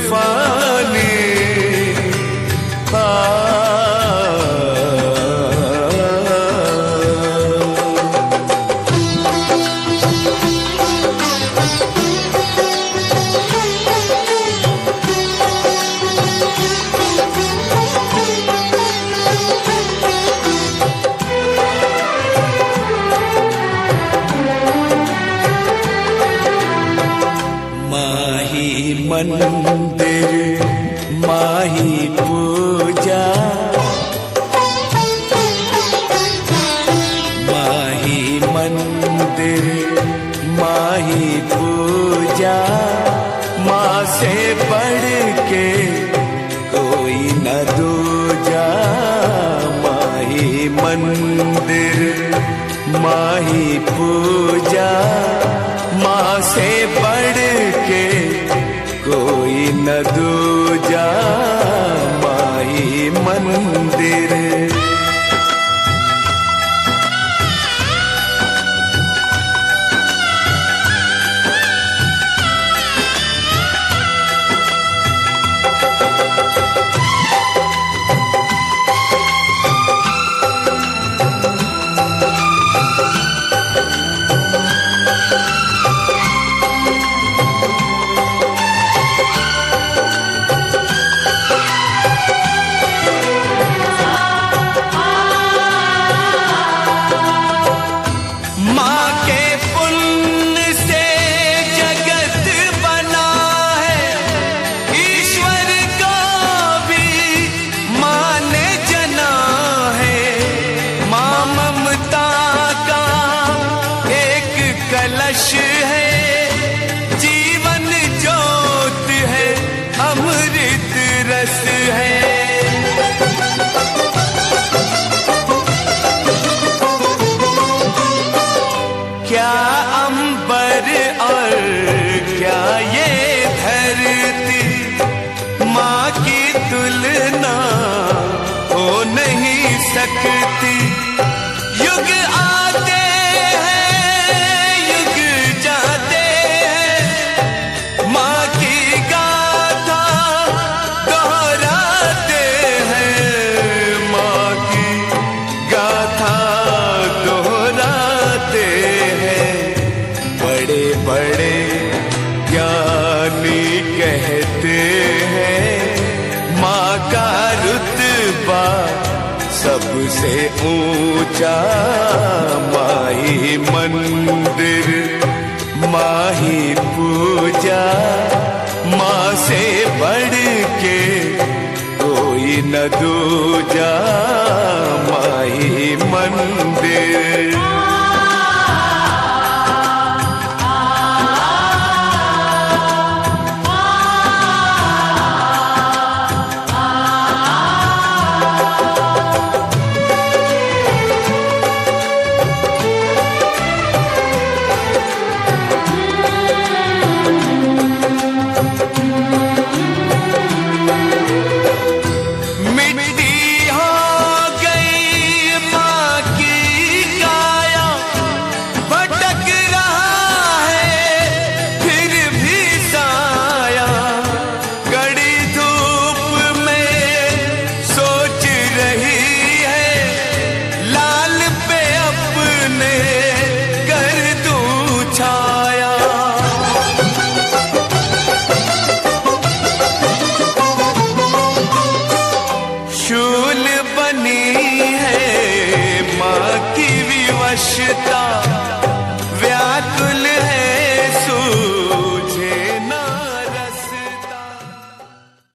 फानी। मंदिर माही पूजा, माही मंदिर माही पूजा, माँ से बढ़ के कोई न दूजा। माही मंदिर माही पूजा, माँ से बढ़ के कोई न दूजा। माही मंदिर कलश है, जीवन ज्योत है, अमृत रस है। क्या अंबर और क्या ये धरती, माँ की तुलना हो नहीं सकती। युग आते बड़े ज्ञानी कहते हैं, माँ का रुतबा सबसे ऊंचा। माही मंदिर माही पूजा, माँ से बढ़ के कोई न दूजा। माही मंदिर शूल बनी है माँ की विवशता।